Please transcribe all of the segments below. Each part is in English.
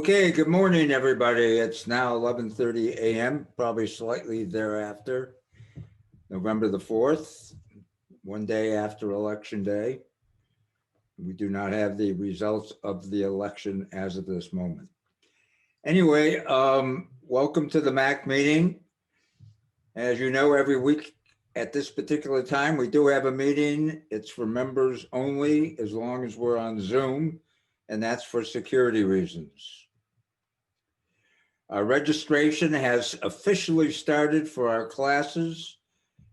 Okay, good morning, everybody. It's now 11:30 a.m., probably slightly thereafter, November the 4th, one day after Election Day. We do not have the results of the election as of this moment. Anyway, welcome to the MAC meeting. As you know, every week at this particular time, we do have a meeting. It's for members only, as long as we're on Zoom, and that's for security reasons. Our registration has officially started for our classes.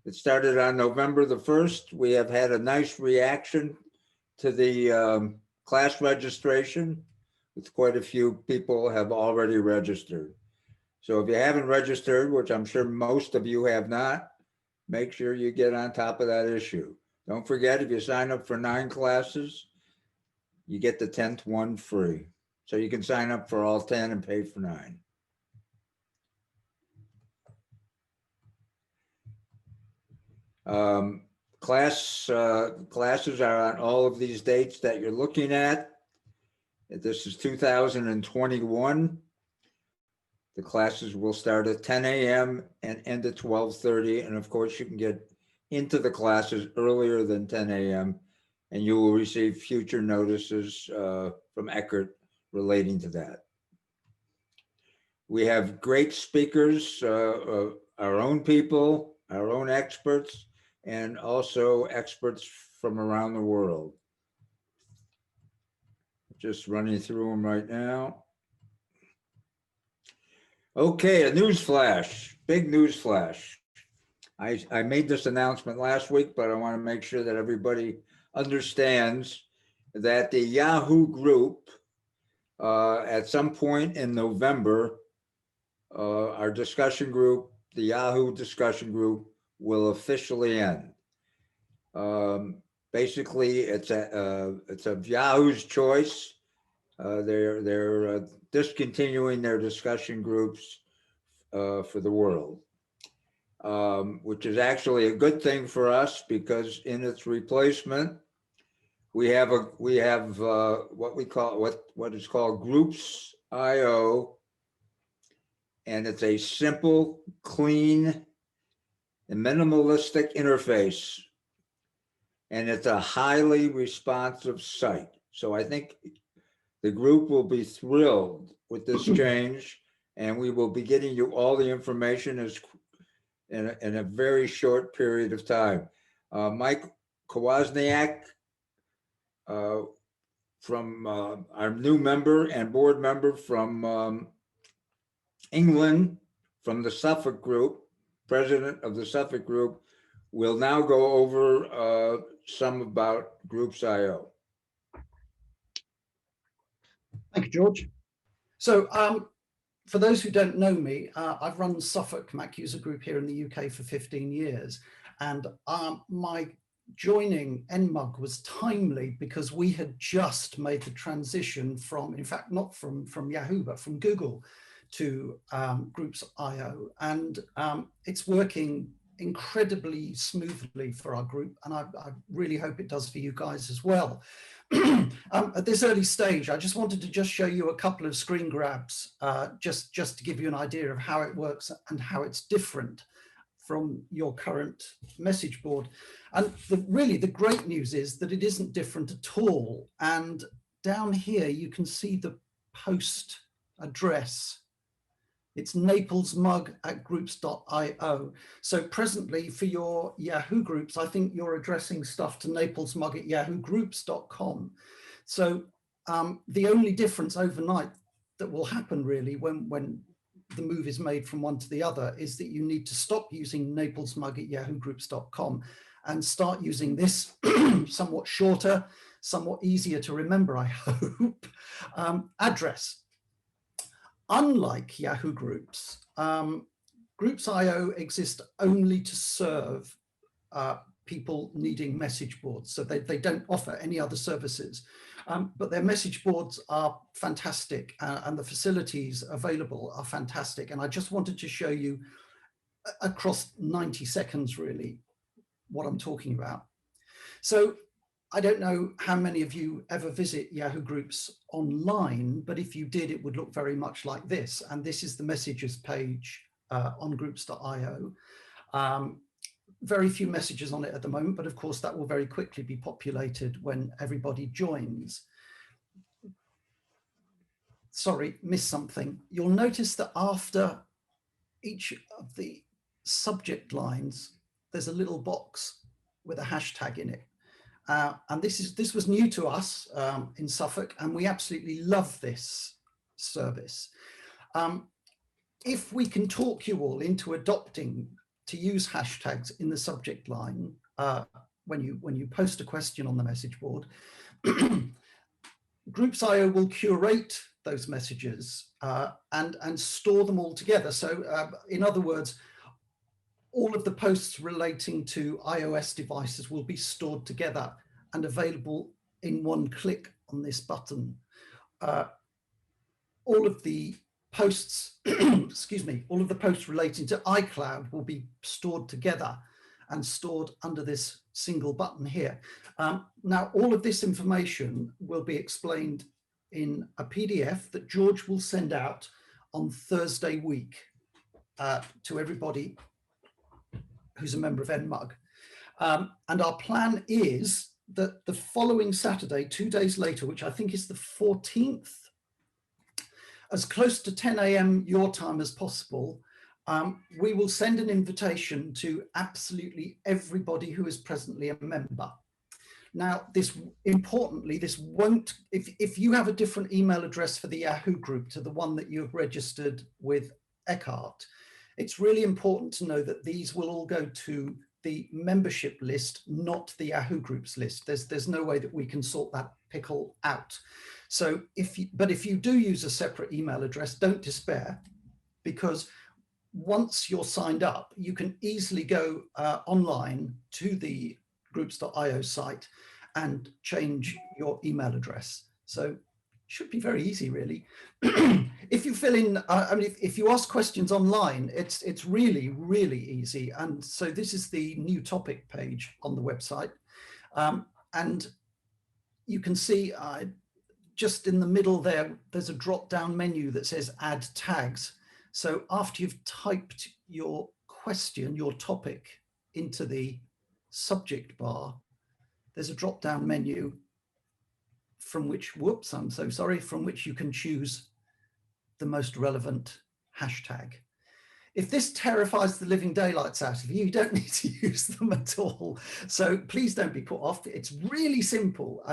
It started on November the 1st. We have had a nice reaction to the class registration, with quite a few people have already registered. So if you haven't registered, which I'm sure most of you have not, make sure you get on top of that issue. Don't forget, if you sign up for 9 classes, you get the 10th one free. So you can sign up for all 10 and pay for 9. Classes are on all of these dates that you're looking at. This is 2021. The classes will start at 10 a.m. and end at 12:30. And of course, you can get into the classes earlier than 10 a.m. and you will receive future notices from Eckert relating to that. We have great speakers, our own people, our own experts, and also experts from around the world. Just running through them right now. Okay, a news flash, big news flash. I made this announcement last week, but I want to make sure that everybody understands that the Yahoo group, at some point in November, our discussion group, the Yahoo discussion group, will officially end. Basically, it's of Yahoo's choice. They're discontinuing their discussion groups for the world, which is actually a good thing for us, because in its replacement, we have what is called Groups.io, and it's a simple, clean, and minimalistic interface, and it's a highly responsive site. So I think the group will be thrilled with this change, and we will be getting you all the information in a very short period of time. Mike Kowalczyk, from our new member and board member from England, from the Suffolk Group, president of the Suffolk Group, will now go over some about Groups.io. Thank you, George. So for those who don't know me, I've run Suffolk Mac User Group here in the UK for 15 years. And my joining NMUG was timely, because we had just made the transition from, in fact, not from Yahoo, but from Google to Groups.io. And it's working incredibly smoothly for our group, and I really hope it does for you guys as well. At this early stage, I just wanted to show you a couple of screen grabs, just to give you an idea of how it works and how it's different from your current message board. And really the great news is that it isn't different at all. And down here you can see the post address. It's naplesmug@groups.io. So presently for your Yahoo groups, I think you're addressing stuff to naplesmug@yahoogroups.com. So the only difference overnight that will happen really when the move is made from one to the other is that you need to stop using naplesmug@yahoogroups.com and start using this somewhat shorter, somewhat easier to remember, I hope, address. Unlike Yahoo Groups, Groups.io exists only to serve people needing message boards. So they don't offer any other services, but their message boards are fantastic, and the facilities available are fantastic. And I just wanted to show you across 90 seconds, really, what I'm talking about. So I don't know how many of you ever visit Yahoo groups online, but if you did, it would look very much like this. And this is the messages page on groups.io. Very few messages on it at the moment, but of course that will very quickly be populated when everybody joins. Sorry, missed something. You'll notice that after each of the subject lines, there's a little box with a hashtag in it. And this was new to us in Suffolk, and we absolutely love this service. If we can talk you all into adopting to use hashtags in the subject line when you post a question on the message board, Groups.io will curate those messages and store them all together. So in other words, all of the posts relating to iOS devices will be stored together and available in one click on this button. All of the posts, excuse me, all of the posts relating to iCloud will be stored together and stored under this single button here. Now, all of this information will be explained in a PDF that George will send out on Thursday week to everybody who's a member of NMUG. And our plan is that the following Saturday, 2 days later, which I think is the 14th, as close to 10 a.m. your time as possible, we will send an invitation to absolutely everybody who is presently a member. Now, importantly, this won't, if you have a different email address for the Yahoo group to the one that you have registered with Eckhart, it's really important to know that these will all go to the membership list, not the Yahoo groups list. There's no way that we can sort that pickle out. So if you do use a separate email address, don't despair, because once you're signed up, you can easily go online to the groups.io site and change your email address. So it should be very easy, really. If you fill in, I mean, if you ask questions online, it's really, really easy. And so this is the new topic page on the website. And you can see just in the middle there, there's a drop-down menu that says add tags. So after you've typed your question, your topic into the subject bar, there's a drop-down menu from which, whoops, I'm so sorry, from which you can choose the most relevant hashtag. If this terrifies the living daylights out of you, you don't need to use them at all. So please don't be put off. It's really simple.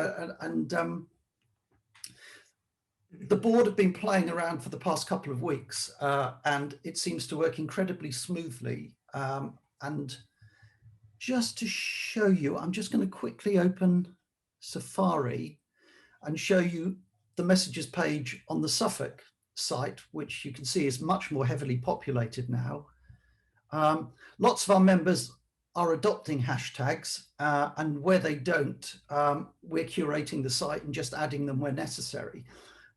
The board have been playing around for the past couple of weeks, and it seems to work incredibly smoothly. And just to show you, I'm just going to quickly open Safari and show you the messages page on the Suffolk site, which you can see is much more heavily populated now. Lots of our members are adopting hashtags, and where they don't, we're curating the site and just adding them where necessary.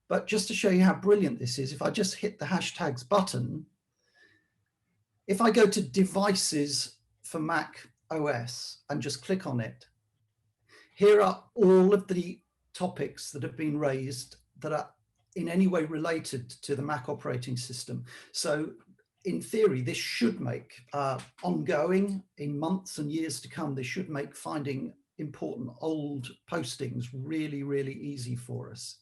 But just to show you how brilliant this is, if I just hit the hashtags button, if I go to devices for Mac OS and just click on it, here are all of the topics that have been raised that are in any way related to the Mac operating system. So in theory, this should make ongoing, in months and years to come, this should make finding important old postings really, really easy for us.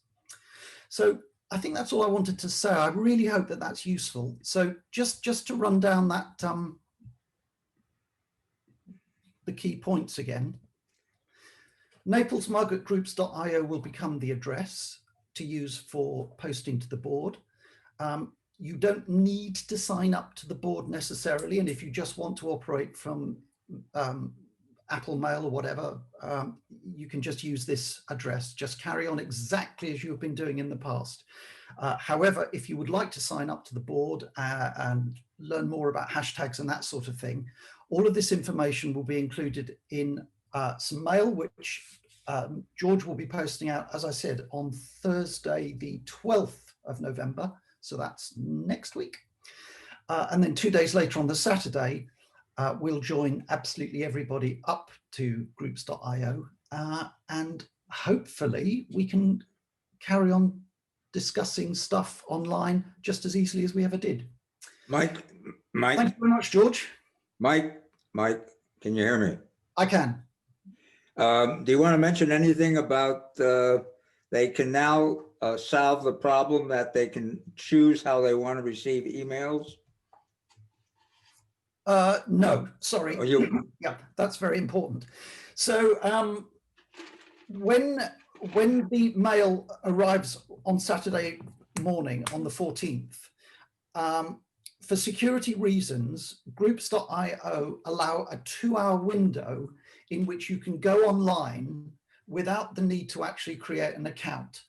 So I think that's all I wanted to say. I really hope that that's useful. So just to run down that, the key points again. Naples Mug at groups.io will become the address to use for posting to the board. You don't need to sign up to the board necessarily. And if you just want to operate from Apple Mail or whatever, you can just use this address. Just carry on exactly as you've been doing in the past. However, if you would like to sign up to the board and learn more about hashtags and that sort of thing, all of this information will be included in some mail, which George will be posting out, as I said, on Thursday, the 12th of November. So that's next week. And then 2 days later on the Saturday, we'll join absolutely everybody up to groups.io and hopefully we can carry on discussing stuff online just as easily as we ever did. Mike, Thank you very much, George. Mike, can you hear me? I can. Do you want to mention anything about they can now solve the problem that they can choose how they want to receive emails? No, sorry. Yeah, that's very important. So when the mail arrives on Saturday morning on the 14th, for security reasons, groups.io allow a 2-hour window in which you can go online without the need to actually create an account.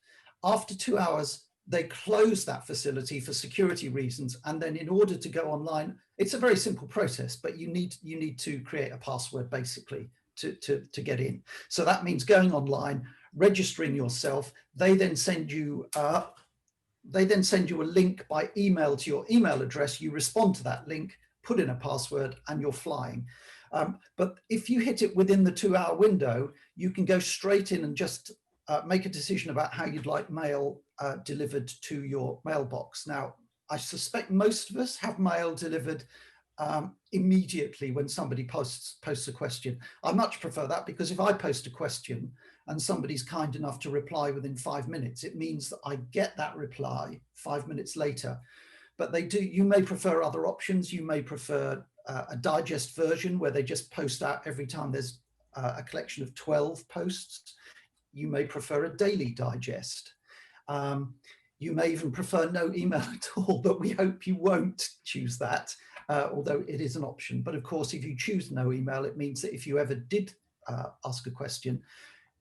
After 2 hours, they close that facility for security reasons. And then in order to go online, it's a very simple process, but you need to create a password basically to get in. So that means going online, registering yourself. They then send you a link by email to your email address. You respond to that link, put in a password, and you're flying. But if you hit it within the 2-hour window, you can go straight in and just make a decision about how you'd like mail delivered to your mailbox. Now, I suspect most of us have mail delivered immediately when somebody posts a question. I much prefer that, because if I post a question and somebody's kind enough to reply within 5 minutes, it means that I get that reply 5 minutes later. But you may prefer other options. You may prefer a digest version where they just post out every time there's a collection of 12 posts. You may prefer a daily digest. You may even prefer no email at all, but we hope you won't choose that, although it is an option. But of course, if you choose no email, it means that if you ever did ask a question,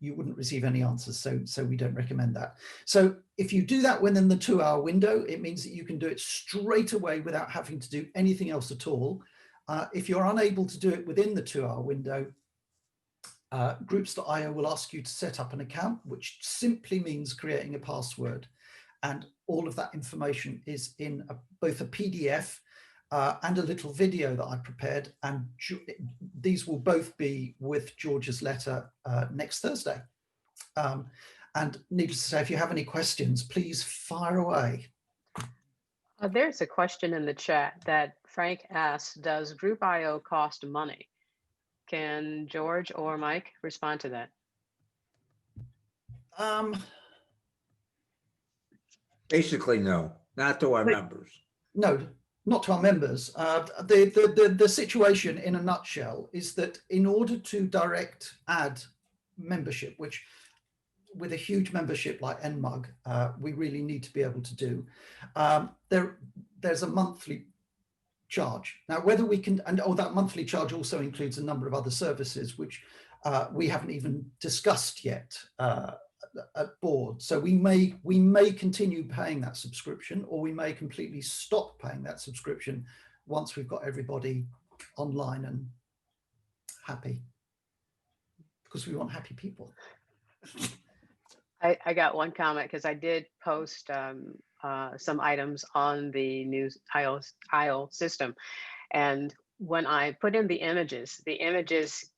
you wouldn't receive any answers. So we don't recommend that. So if you do that within the 2-hour window, it means that you can do it straight away without having to do anything else at all. If you're unable to do it within the 2-hour window, groups.io will ask you to set up an account, which simply means creating a password. And all of that information is in both a PDF and a little video that I prepared. And these will both be with George's letter next Thursday. And needless to say, if you have any questions, please fire away. There's a question in the chat that Frank asks, does Group.io cost money? Can George or Mike respond to that? Basically, no, not to our members. No, not to our members. The situation in a nutshell is that in order to direct ad membership, which with a huge membership like NMUG, we really need to be able to do, there's a monthly charge. Now, whether we can, and that monthly charge also includes a number of other services, which we haven't even discussed yet at board. So we may continue paying that subscription, or we may completely stop paying that subscription once we've got everybody online and happy, because we want happy people. I got one comment, because I did post some items on the new IO system. And when I put in the images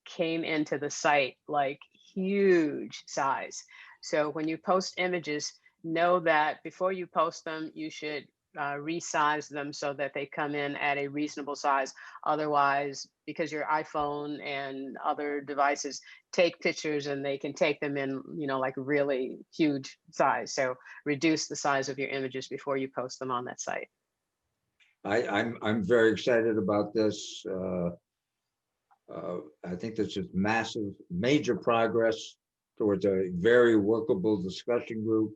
came into the site like huge size. So when you post images, know that before you post them, you should resize them so that they come in at a reasonable size. Otherwise, because your iPhone and other devices take pictures and they can take them in, like really huge size. So reduce the size of your images before you post them on that site. I'm very excited about this. I think this is massive, major progress towards a very workable discussion group.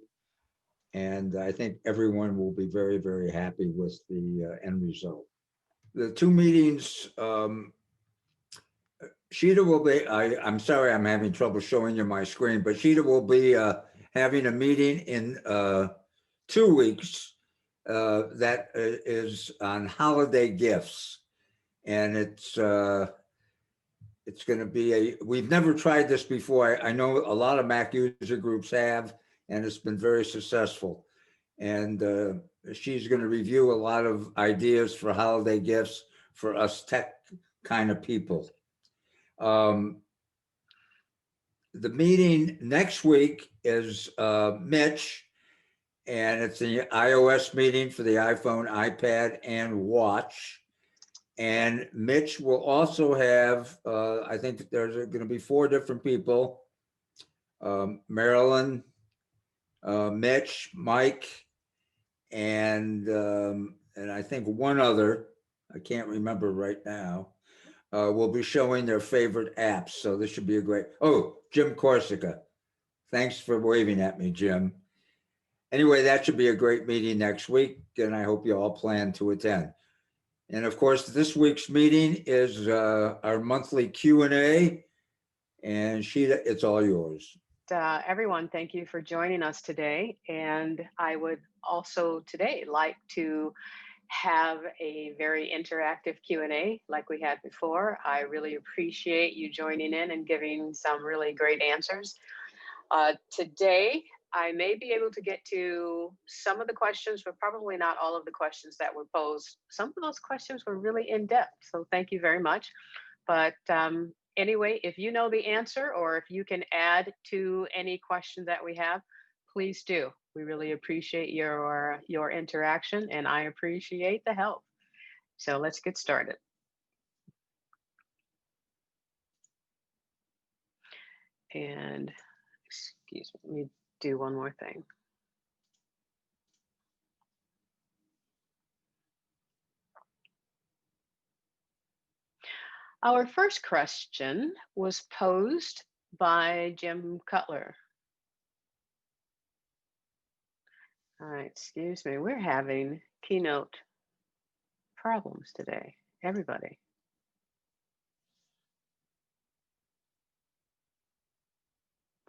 And I think everyone will be very, very happy with the end result. The two meetings, Chita will be, I'm sorry, I'm having trouble showing you my screen, but Chita will be having a meeting in 2 weeks that is on holiday gifts. And it's going to be we've never tried this before. I know a lot of Mac user groups have, and it's been very successful. And she's going to review a lot of ideas for holiday gifts for us tech kind of people. the meeting next week is Mitch, and it's the iOS meeting for the iPhone, iPad, and watch. And Mitch will also have, I think there's going to be 4 different people. Marilyn, Mitch, Mike, and I think one other, I can't remember right now, will be showing their favorite apps. So this should be a great, Jim Corsica. Thanks for waving at me, Jim. Anyway, that should be a great meeting next week, and I hope you all plan to attend. And of course, this week's meeting is our monthly Q&A, and Chita, it's all yours. Everyone, thank you for joining us today. And I would also today like to have a very interactive Q&A like we had before. I really appreciate you joining in and giving some really great answers. Today, I may be able to get to some of the questions, but probably not all of the questions that were posed. Some of those questions were really in depth, so thank you very much. But anyway, if you know the answer or if you can add to any question that we have, please do. We really appreciate your interaction, and I appreciate the help. So let's get started. And excuse me, let me do one more thing. Our first question was posed by Jim Cutler. All right, excuse me, we're having Keynote problems today, everybody.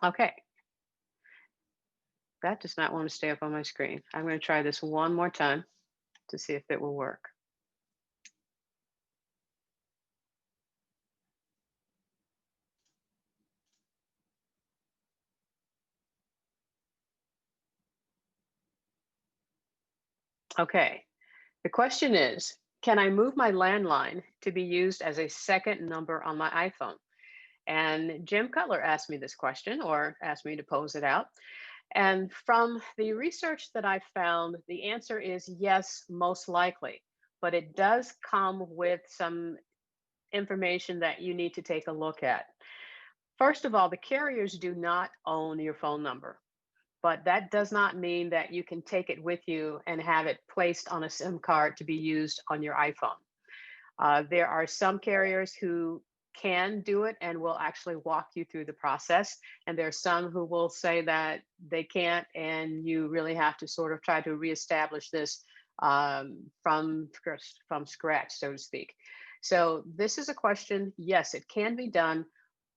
Okay. That does not want to stay up on my screen. I'm going to try this one more time to see if it will work. Okay, the question is, can I move my landline to be used as a second number on my iPhone? And Jim Cutler asked me this question, or asked me to pose it out. And from the research that I found, the answer is yes, most likely, but it does come with some information that you need to take a look at. First of all, the carriers do not own your phone number, but that does not mean that you can take it with you and have it placed on a SIM card to be used on your iPhone. There are some carriers who can do it and will actually walk you through the process. And there are some who will say that they can't, and you really have to sort of try to reestablish this from scratch, so to speak. So this is a question, yes, it can be done,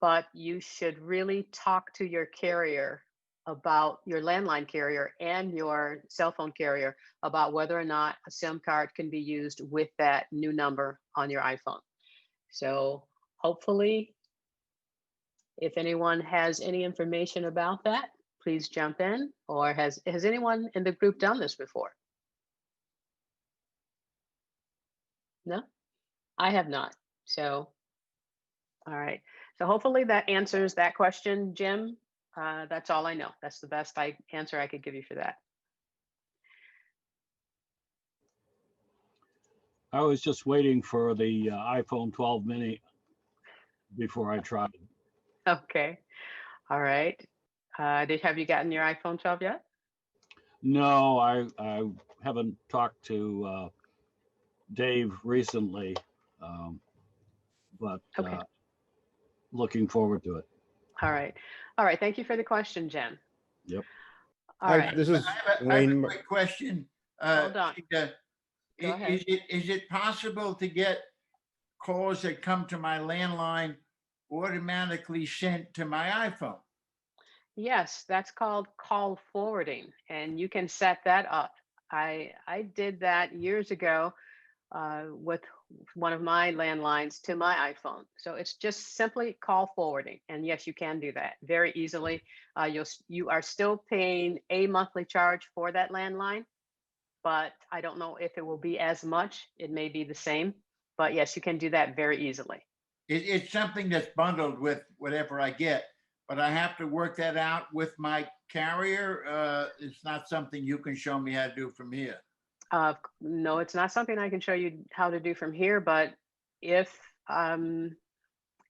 but you should really talk to your carrier about your landline carrier and your cell phone carrier about whether or not a SIM card can be used with that new number on your iPhone. So hopefully, if anyone has any information about that, please jump in. Or has anyone in the group done this before? No, I have not. So, all right. So hopefully that answers that question, Jim. That's all I know. That's the best answer I could give you for that. I was just waiting for the iPhone 12 mini before I tried it. Okay. All right. Have you gotten your iPhone 12 yet? No, I haven't talked to Dave recently, but Okay. looking forward to it. All right. All right. Thank you for the question, Jim. Yep. All right. This is I have a Wayne. quick question. Hold on. Chita. Go ahead. Is it possible to get calls that come to my landline automatically sent to my iPhone? Yes, that's called call forwarding, and you can set that up. I did that years ago with one of my landlines to my iPhone. So it's just simply call forwarding, and yes, you can do that very easily. You are still paying a monthly charge for that landline, but I don't know if it will be as much. It may be the same, but yes, you can do that very easily. It's something that's bundled with whatever I get, but I have to work that out with my carrier. It's not something you can show me how to do from here. No, it's not something I can show you how to do from here, but if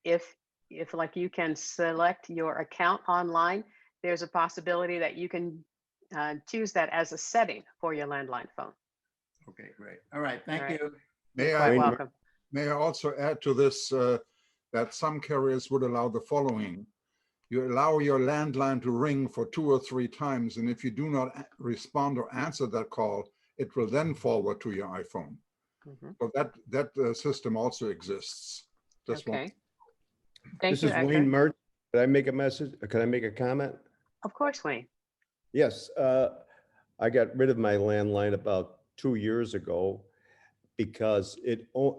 if if like you can select your account online, there's a possibility that you can choose that as a setting for your landline phone. Okay, great. All right, thank All right. you. May Quite I, welcome. may I also add to this that some carriers would allow the following. You allow your landline to ring for 2 or 3 times, and if you do not respond or answer that call, it will then forward to your iPhone. Mhm. So that system also exists. Just one. Okay. Thank This you, is Eckhart. Wayne Mert. Can I make a message? Can I make a comment? Of course, Wayne. Yes, I got rid of my landline about 2 years ago because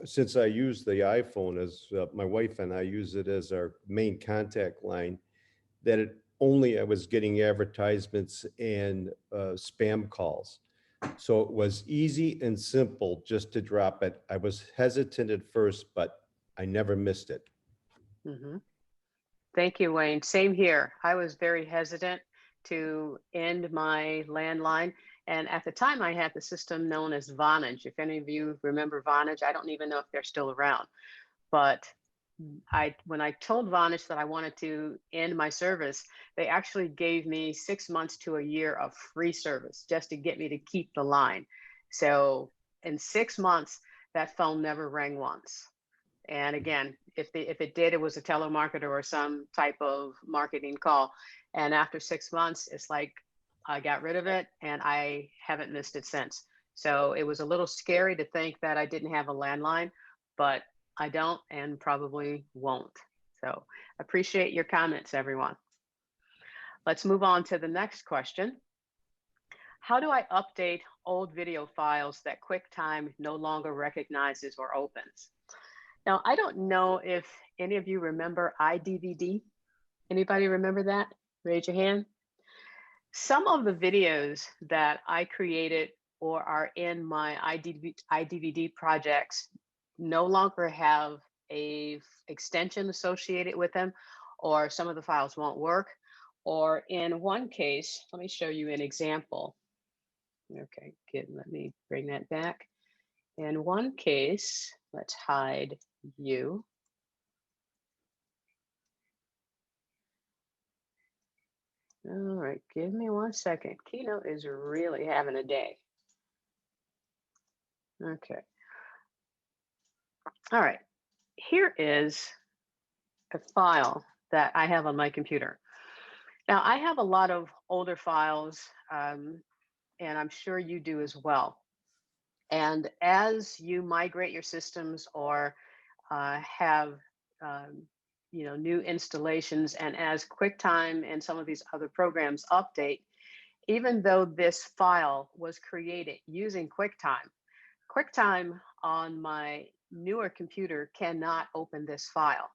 since I use the iPhone as my wife and I use it as our main contact line, that I was getting advertisements and spam calls. So it was easy and simple just to drop it. I was hesitant at first, but I never missed it. Mhm. Thank you, Wayne. Same here. I was very hesitant to end my landline. And at the time, I had the system known as Vonage. If any of you remember Vonage, I don't even know if they're still around. But when I told Vonage that I wanted to end my service, they actually gave me 6 months to a year of free service just to get me to keep the line. So in 6 months, that phone never rang once. And again, if it did, it was a telemarketer or some type of marketing call. And after 6 months, it's like I got rid of it and I haven't missed it since. So it was a little scary to think that I didn't have a landline, but I don't and probably won't. So appreciate your comments, everyone. Let's move on to the next question. How do I update old video files that QuickTime no longer recognizes or opens? Now, I don't know if any of you remember iDVD. Anybody remember that? Raise your hand. Some of the videos that I created or are in my iDVD projects no longer have a extension associated with them, or some of the files won't work. Or in one case, let me show you an example. Okay, good. Let me bring that back. In one case, let's hide you. All right, give me 1 second. Keynote is really having a day. Okay. All right, here is a file that I have on my computer. Now, I have a lot of older files, and I'm sure you do as well. And as you migrate your systems or have new installations, and as QuickTime and some of these other programs update, even though this file was created using QuickTime on my newer computer cannot open this file.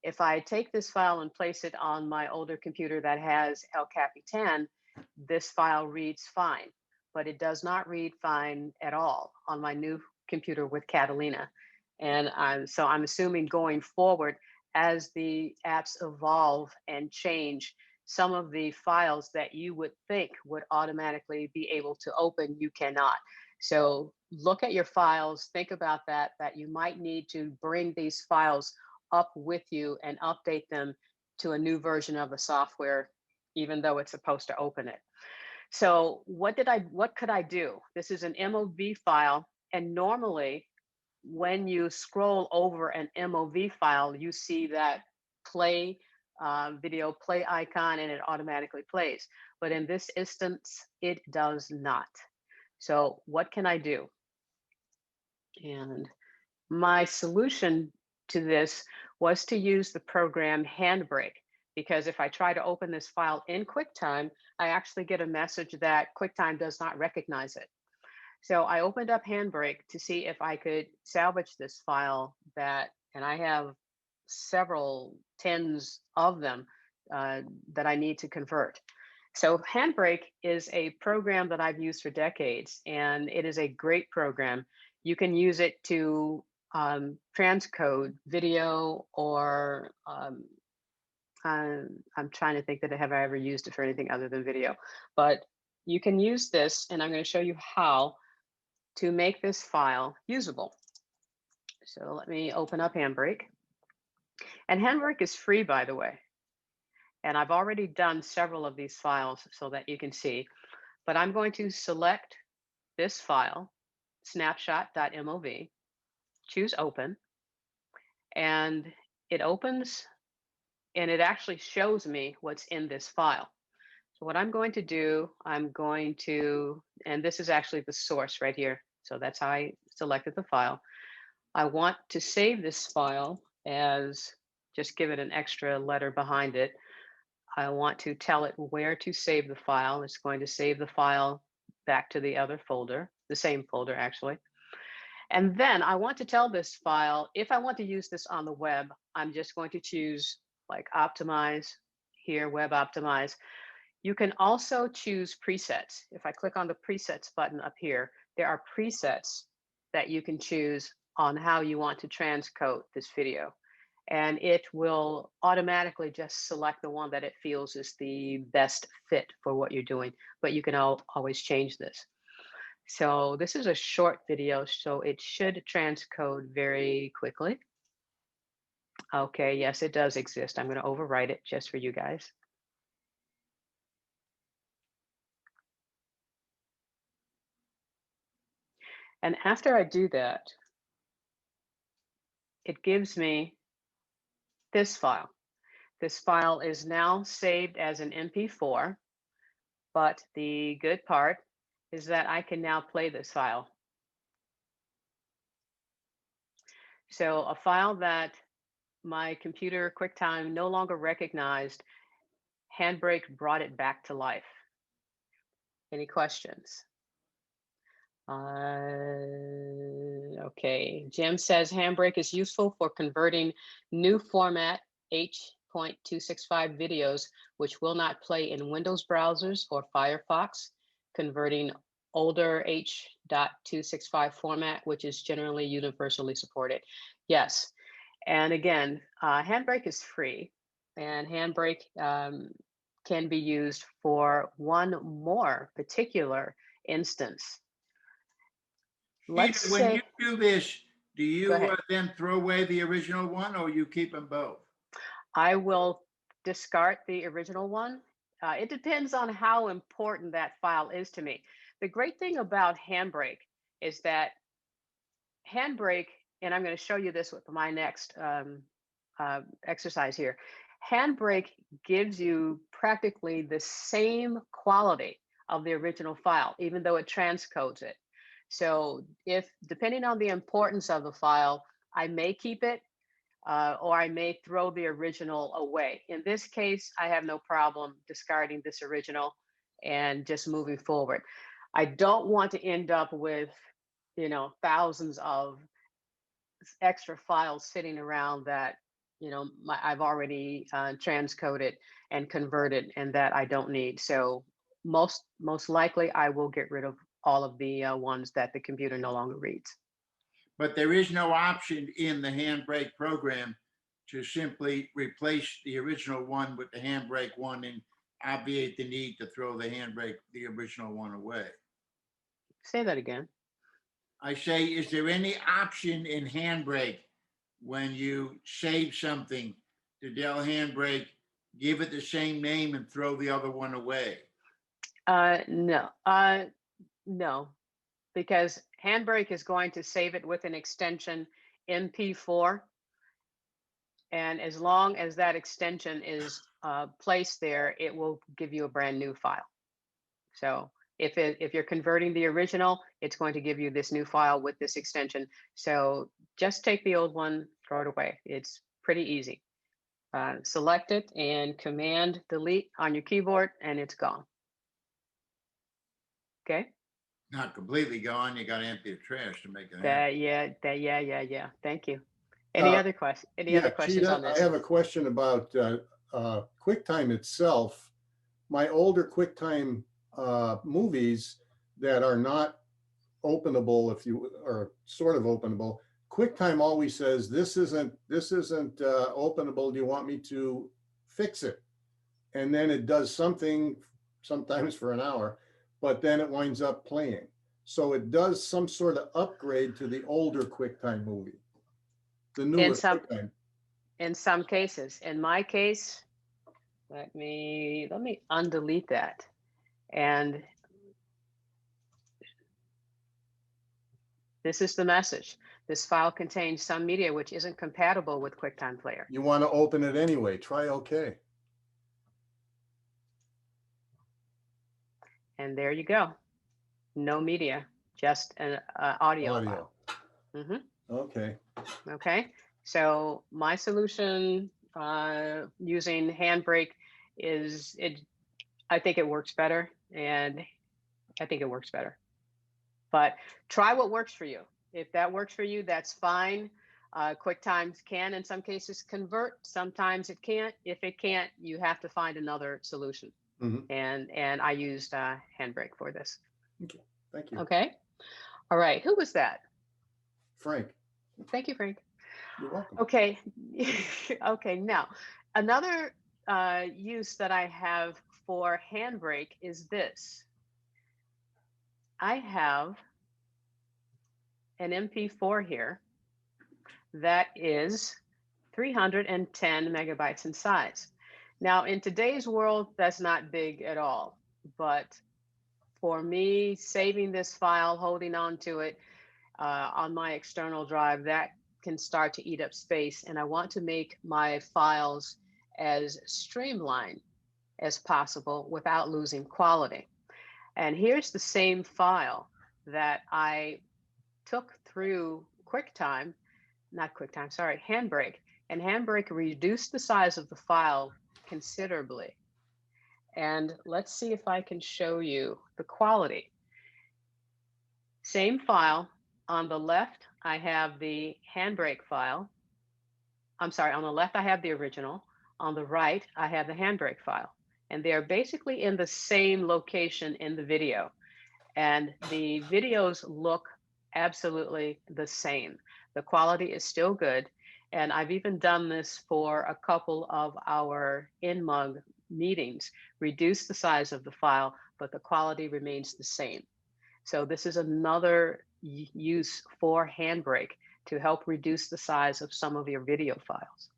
If I take this file and place it on my older computer that has El Capitan, this file reads fine, but it does not read fine at all on my new computer with Catalina. And so I'm assuming going forward, as the apps evolve and change, some of the files that you would think would automatically be able to open, you cannot. So look at your files, think about that you might need to bring these files up with you and update them to a new version of the software, even though it's supposed to open it. So what could I do? This is an MOV file, and normally when you scroll over an MOV file, you see that video play icon and it automatically plays. But in this instance, it does not. So what can I do? And my solution to this was to use the program Handbrake, because if I try to open this file in QuickTime, I actually get a message that QuickTime does not recognize it. So I opened up Handbrake to see if I could salvage this file and I have several tens of them that I need to convert. So Handbrake is a program that I've used for decades, and it is a great program. You can use it to transcode video or I'm trying to think that have I ever used it for anything other than video, but you can use this, and I'm going to show you how to make this file usable. So let me open up Handbrake. And Handbrake is free, by the way. And I've already done several of these files so that you can see, but I'm going to select this file, snapshot.mov, choose open, and it opens and it actually shows me what's in this file. So what I'm going to do, and this is actually the source right here. So that's how I selected the file. I want to save this file as, just give it an extra letter behind it. I want to tell it where to save the file. It's going to save the file back to the other folder, the same folder actually. And then I want to tell this file, if I want to use this on the web, I'm just going to choose like optimize here, web optimize. You can also choose presets. If I click on the presets button up here, there are presets that you can choose on how you want to transcode this video. And it will automatically just select the one that it feels is the best fit for what you're doing. But you can always change this. So this is a short video, so it should transcode very quickly. Okay, yes, it does exist. I'm going to overwrite it just for you guys. And after I do that, it gives me this file. This file is now saved as an MP4, but the good part is that I can now play this file. So a file that my computer QuickTime no longer recognized, Handbrake brought it back to life. Any questions? Okay, Jim says Handbrake is useful for converting new format H.265 videos, which will not play in Windows browsers or Firefox, converting older H.265 format, which is generally universally supported. Yes, and again, Handbrake is free, and Handbrake can be used for one more particular instance. Let's Chita, when say, you do this, do Go you ahead. then throw away the original one, or you keep them both? I will discard the original one. It depends on how important that file is to me. The great thing about Handbrake is that Handbrake, and I'm going to show you this with my next exercise here. Handbrake gives you practically the same quality of the original file, even though it transcodes it. So if, depending on the importance of the file, I may keep it or I may throw the original away. In this case, I have no problem discarding this original and just moving forward. I don't want to end up with, thousands of extra files sitting around that, I've already transcoded and converted and that I don't need. So most likely I will get rid of all of the ones that the computer no longer reads. But there is no option in the Handbrake program to simply replace the original one with the Handbrake one and obviate the need to throw the original one away. Say that again. I say, is there any option in Handbrake when you save something to tell Handbrake, give it the same name and throw the other one away? No, because Handbrake is going to save it with an extension MP4. And as long as that extension is placed there, it will give you a brand new file. So if you're converting the original, it's going to give you this new file with this extension. So just take the old one, throw it away. It's pretty easy. Select it and Command Delete on your keyboard, and it's gone. Okay. Not completely gone. You got to empty the trash to make it happen. Yeah. Thank you. Any other questions? Any other questions Chita, on this? I have a question about QuickTime itself. My older QuickTime movies that are not openable, or sort of openable, QuickTime always says, this isn't openable. Do you want me to fix it. And then it does something, sometimes for an hour, but then it winds up playing. So it does some sort of upgrade to the older QuickTime movie. The newer QuickTime. In some cases. In my case, let me undelete that. And this is the message. This file contains some media which isn't compatible with QuickTime Player. You want to open it anyway, try OK. And there you go. No media, just an audio file. Audio. Okay. Okay, so my solution using Handbrake is I think it works better, and I think it works better. But try what works for you. If that works for you, that's fine. QuickTime can, in some cases, convert. Sometimes it can't. If it can't, you have to find another solution. And I used Handbrake for this. Okay. Thank you. Okay. All right. Who was that? Frank. Thank you, Frank. You're welcome. Okay. Okay. Now, another use that I have for Handbrake is this. I have an MP4 here that is 310 megabytes in size. Now, in today's world, that's not big at all. But for me, saving this file, holding on to it on my external drive, that can start to eat up space. And I want to make my files as streamlined as possible without losing quality. And here's the same file that I took through Handbrake. And Handbrake reduced the size of the file considerably. And let's see if I can show you the quality. Same file. On the left, I have the Handbrake file. I'm sorry, on the left, I have the original. On the right, I have the Handbrake file. And they are basically in the same location in the video. And the videos look absolutely the same. The quality is still good. And I've even done this for a couple of our NMUG meetings, reduce the size of the file, but the quality remains the same. So this is another use for Handbrake to help reduce the size of some of your video files.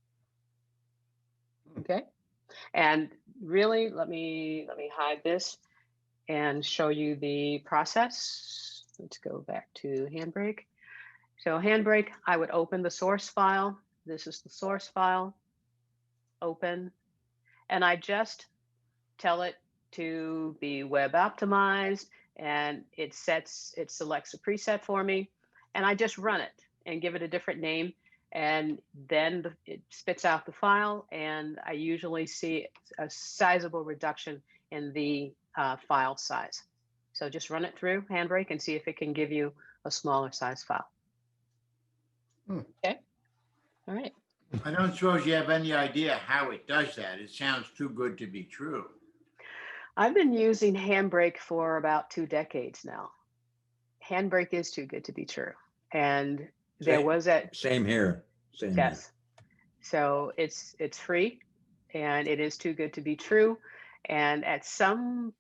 Okay, and really, let me hide this and show you the process. Let's go back to Handbrake. So Handbrake, I would open the source file. This is the source file. Open, and I just tell it to be web optimized, and it selects a preset for me, and I just run it and give it a different name, and then it spits out the file, and I usually see a sizable reduction in the file size. So just run it through Handbrake and see if it can give you a smaller size file. Okay, all right. I don't suppose you have any idea how it does that. It sounds too good to be true. I've been using Handbrake for about 2 decades now. Handbrake is too good to be true. And there was that. Same here. Same here. Yes. So it's free, and it is too good to be true. And at some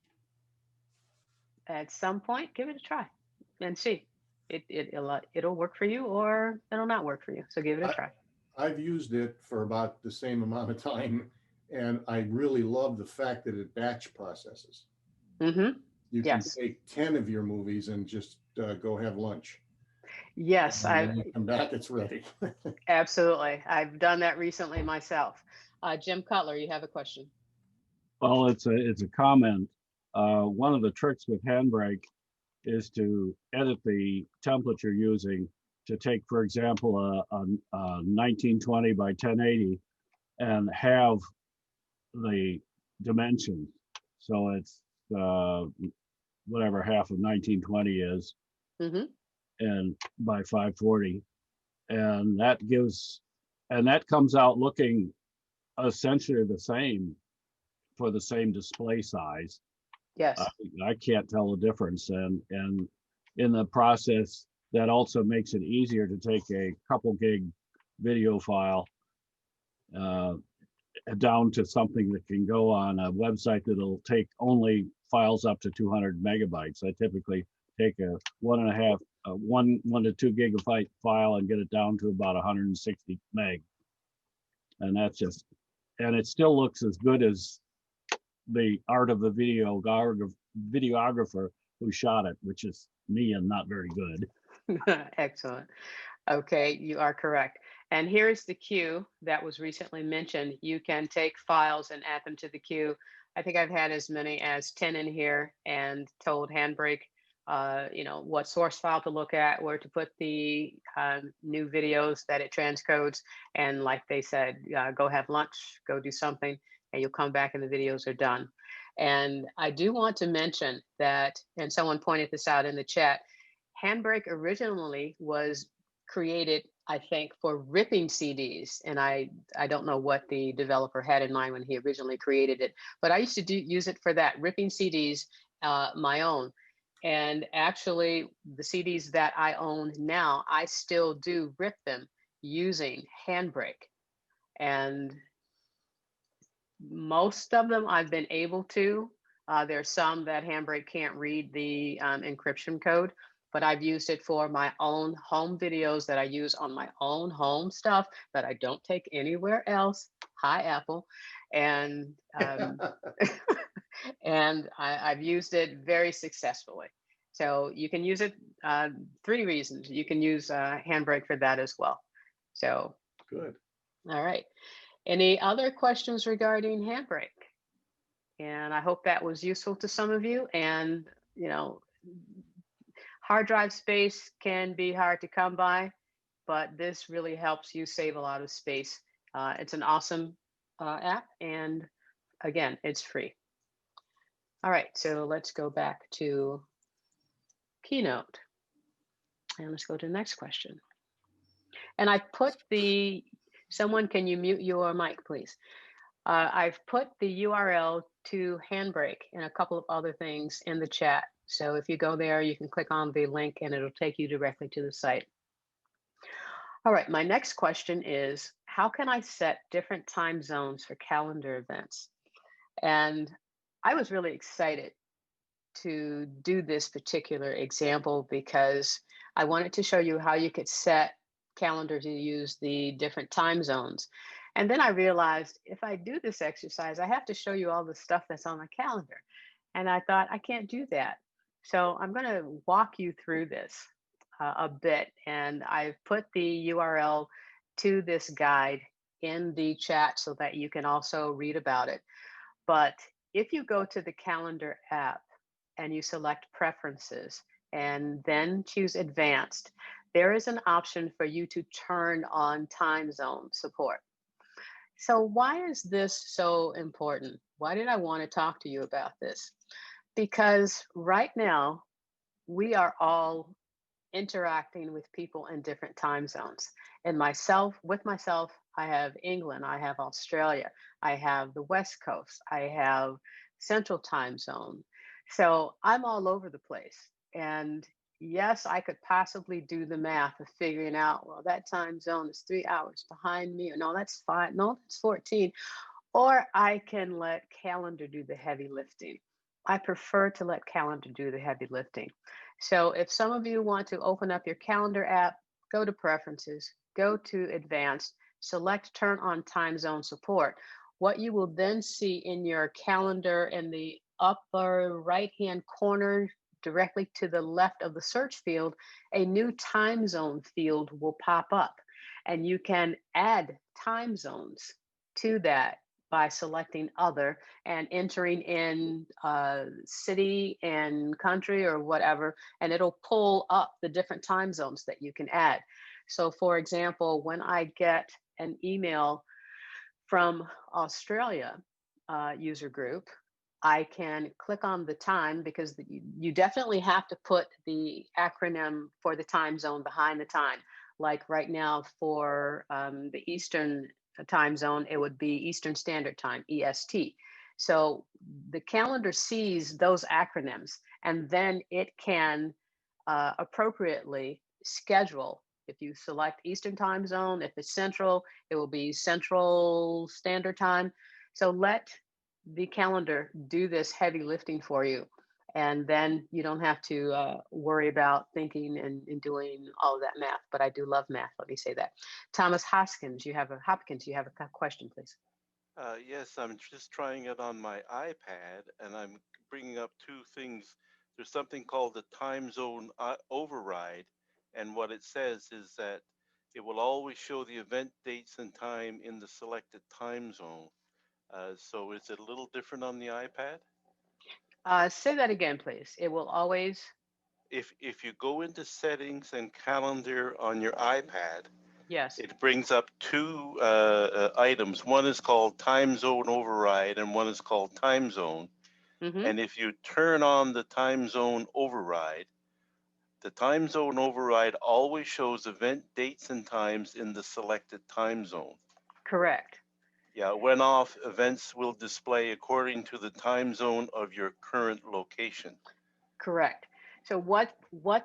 point, give it a try and see. It'll work for you, or it'll not work for you. So give it a try. I've used it for about the same amount of time, and I really love the fact that it batch processes. You can take 10 of your movies and just go have lunch. Yes, when you come back, it's ready. Absolutely. I've done that recently myself. Jim Cutler, you have a question. Well, it's a comment. One of the tricks with Handbrake is to edit the template you're using to take, for example, a 1920 by 1080 and have the dimensions. So it's whatever half of 1920 is, and by 540, and that comes out looking essentially the same for the same display size. Yes. I can't tell the difference, and in the process, that also makes it easier to take a couple gig video file down to something that can go on a website that'll take only files up to 200 megabytes. I typically take a 1 to 2 gigabyte file and get it down to about 160 meg. And that's just, and it still looks as good as the art of the videographer who shot it, which is me and not very good. Excellent. Okay, you are correct. And here's the queue that was recently mentioned. You can take files and add them to the queue. I think I've had as many as 10 in here and told Handbrake, what source file to look at, where to put the new videos that it transcodes. And like they said, go have lunch, go do something, and you'll come back and the videos are done. And I do want to mention that, and someone pointed this out in the chat, Handbrake originally was created, I think, for ripping CDs. And I don't know what the developer had in mind when he originally created it, but I used to use it for that, ripping CDs, my own. And actually, the CDs that I own now, I still do rip them using Handbrake. And most of them I've been able to. There's some that Handbrake can't read the encryption code, but I've used it for my own home videos that I use on my own home stuff that I don't take anywhere else. Hi, Apple. And and I've used it very successfully. So you can use it, 3 reasons. You can use Handbrake for that as well. So, Good. All right. Any other questions regarding Handbrake? And I hope that was useful to some of you. And, hard drive space can be hard to come by, but this really helps you save a lot of space. It's an awesome app. And again, it's free. All right, so let's go back to Keynote. And let's go to the next question. And I put someone, can you mute your mic, please? I've put the URL to Handbrake and a couple of other things in the chat. So if you go there, you can click on the link and it'll take you directly to the site. All right, my next question is, how can I set different time zones for calendar events? And I was really excited to do this particular example because I wanted to show you how you could set calendar to use the different time zones. And then I realized if I do this exercise, I have to show you all the stuff that's on my calendar. And I thought, I can't do that. So I'm going to walk you through this a bit. And I've put the URL to this guide in the chat so that you can also read about it. But if you go to the calendar app and you select preferences and then choose advanced, there is an option for you to turn on time zone support. So why is this so important? Why did I want to talk to you about this? Because right now, we are all interacting with people in different time zones. And with myself, I have England, I have Australia, I have the West Coast, I have Central Time Zone. So I'm all over the place. And yes, I could possibly do the math of figuring out, well, that time zone is 3 hours behind me. Or no, that's 5. No, that's 14. Or I can let calendar do the heavy lifting. I prefer to let calendar do the heavy lifting. So if some of you want to open up your calendar app, go to preferences, go to advanced, select turn on time zone support. What you will then see in your calendar in the upper right-hand corner, directly to the left of the search field, a new time zone field will pop up. And you can add time zones to that by selecting other and entering in city and country or whatever, and it'll pull up the different time zones that you can add. So for example, when I get an email from Australia user group, I can click on the time because you definitely have to put the acronym for the time zone behind the time. Like right now for the Eastern time zone, it would be Eastern Standard Time, EST. So the calendar sees those acronyms and then it can appropriately schedule If you select Eastern time zone, if it's Central, it will be Central Standard Time. So let the calendar do this heavy lifting for you. And then you don't have to worry about thinking and doing all of that math. But I do love math. Let me say that. Thomas Hopkins, you have a question, please. Yes, I'm just trying it on my iPad, and I'm bringing up two things. There's something called the time zone override, and what it says is that it will always show the event dates and time in the selected time zone. So is it a little different on the iPad? Say that again, please. It will always. If you go into settings and calendar on your iPad, Yes. it brings up two items. One is called time zone override and one is called time zone. Mm-hmm. And if you turn on the time zone override always shows event dates and times in the selected time zone. Correct. Yeah, when off, events will display according to the time zone of your current location. Correct. So what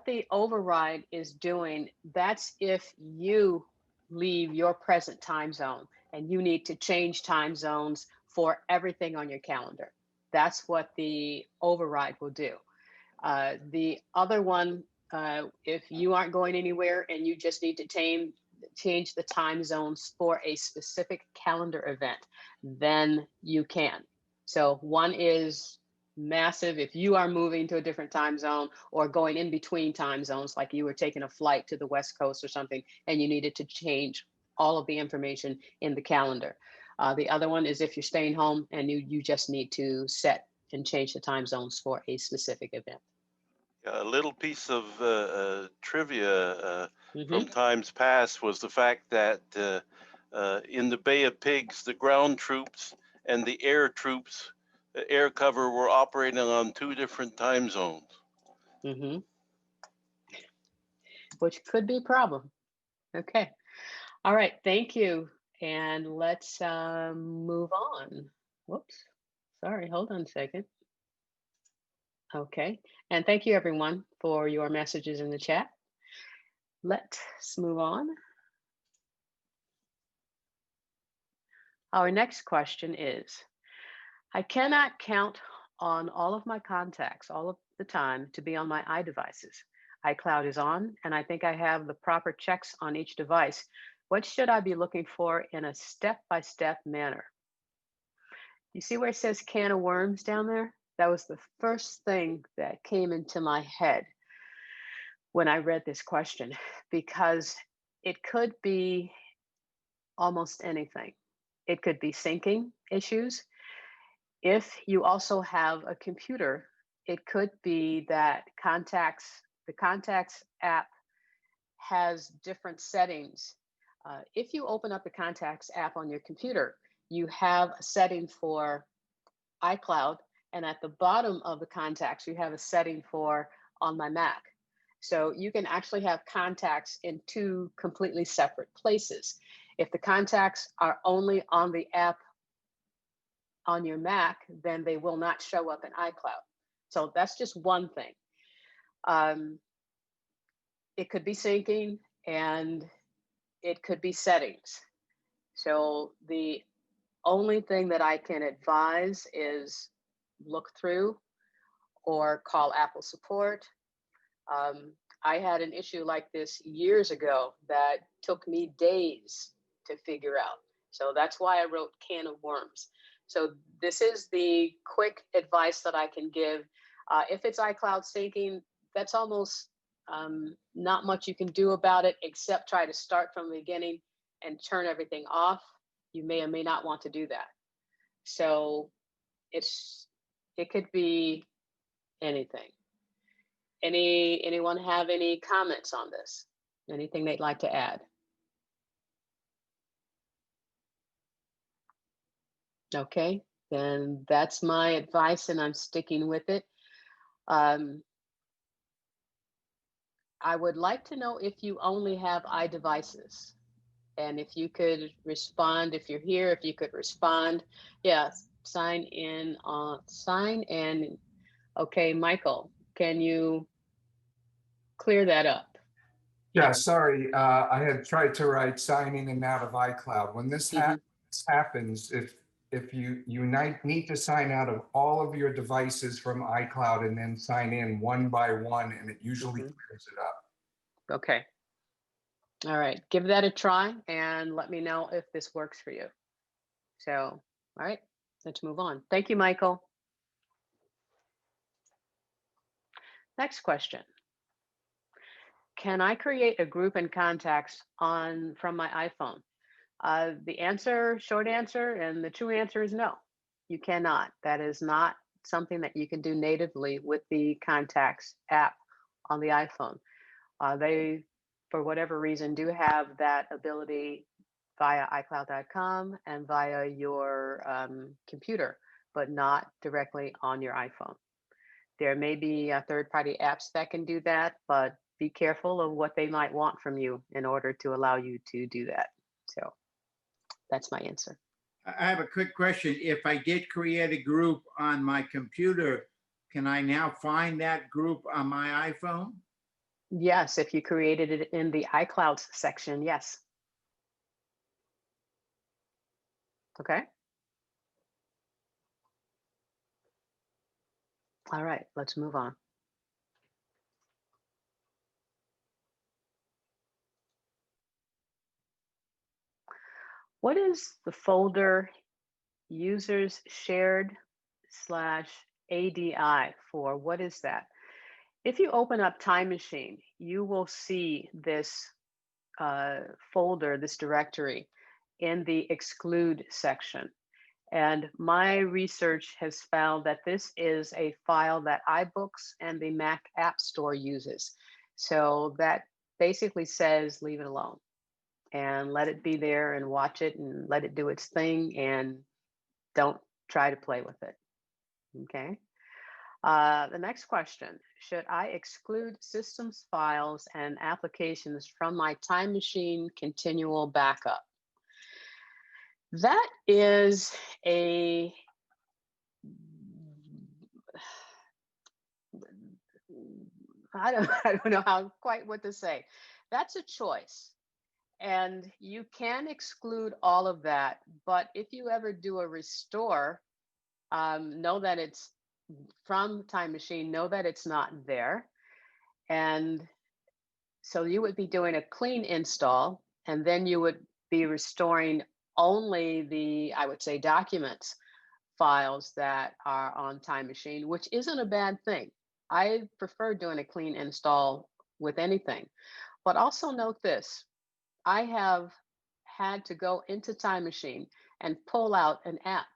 the override is doing, that's if you leave your present time zone and you need to change time zones for everything on your calendar. That's what the override will do. The other one, if you aren't going anywhere and you just need to change the time zones for a specific calendar event, then you can. So one is massive if you are moving to a different time zone or going in between time zones, like you were taking a flight to the West Coast or something, and you needed to change all of the information in the calendar. The other one is if you're staying home and you just need to set and change the time zones for a specific event. A little piece of trivia Mm-hmm. from times past was the fact that in the Bay of Pigs, the ground troops and the air troops, air cover, were operating on two different time zones. Mm-hmm. Which could be a problem. Okay. All right. Thank you. And let's move on. Whoops. Sorry. Hold on a second. Okay. And thank you, everyone, for your messages in the chat. Let's move on. Our next question is, I cannot count on all of my contacts all of the time to be on my iDevices. iCloud is on, and I think I have the proper checks on each device. What should I be looking for in a step-by-step manner? You see where it says can of worms down there? That was the first thing that came into my head when I read this question, because it could be almost anything. It could be syncing issues. If you also have a computer, it could be that the Contacts app has different settings. If you open up the Contacts app on your computer, you have a setting for iCloud, and at the bottom of the Contacts, you have a setting for on my Mac. So you can actually have contacts in two completely separate places. If the contacts are only on the app on your Mac, then they will not show up in iCloud. So that's just one thing. It could be syncing and it could be settings. So the only thing that I can advise is look through or call Apple support. I had an issue like this years ago that took me days to figure out. So that's why I wrote can of worms. So this is the quick advice that I can give. If it's iCloud syncing, that's almost not much you can do about it, except try to start from the beginning and turn everything off. You may or may not want to do that. So it could be anything. Anyone have any comments on this? Anything they'd like to add? Okay, then that's my advice and I'm sticking with it. I would like to know if you only have iDevices. And if you could respond, if you're here, if you could respond. Yeah, sign in. Okay, Michael, can you clear that up? Yeah, sorry, I had tried to write sign in and out of iCloud. When this happens, if you need to sign out of all of your devices from iCloud and then sign in one by one, and it usually clears it up. Okay. All right, give that a try and let me know if this works for you. So, all right, let's move on. Thank you, Michael. Next question. Can I create a group in contacts from my iPhone? The answer, short answer, and the true answer is no. You cannot. That is not something that you can do natively with the Contacts app on the iPhone. They, for whatever reason, do have that ability via iCloud.com and via your computer, but not directly on your iPhone. There may be third-party apps that can do that, but be careful of what they might want from you in order to allow you to do that. So that's my answer. I have a quick question. If I did create a group on my computer, can I now find that group on my iPhone? Yes, if you created it in the iCloud section, yes. Okay. All right, let's move on. What is the folder users shared /ADI for? What is that? If you open up Time Machine, you will see this folder, this directory in the Exclude section. And my research has found that this is a file that iBooks and the Mac App Store uses. So that basically says leave it alone and let it be there and watch it and let it do its thing and don't try to play with it. Okay. The next question, should I exclude systems files and applications from my Time Machine continual backup? That is I don't know quite what to say. That's a choice. And you can exclude all of that. But if you ever do a restore, know that it's from Time Machine, know that it's not there. And so you would be doing a clean install, and then you would be restoring only the, I would say, documents files that are on Time Machine, which isn't a bad thing. I prefer doing a clean install with anything. But also note this, I have had to go into Time Machine and pull out an app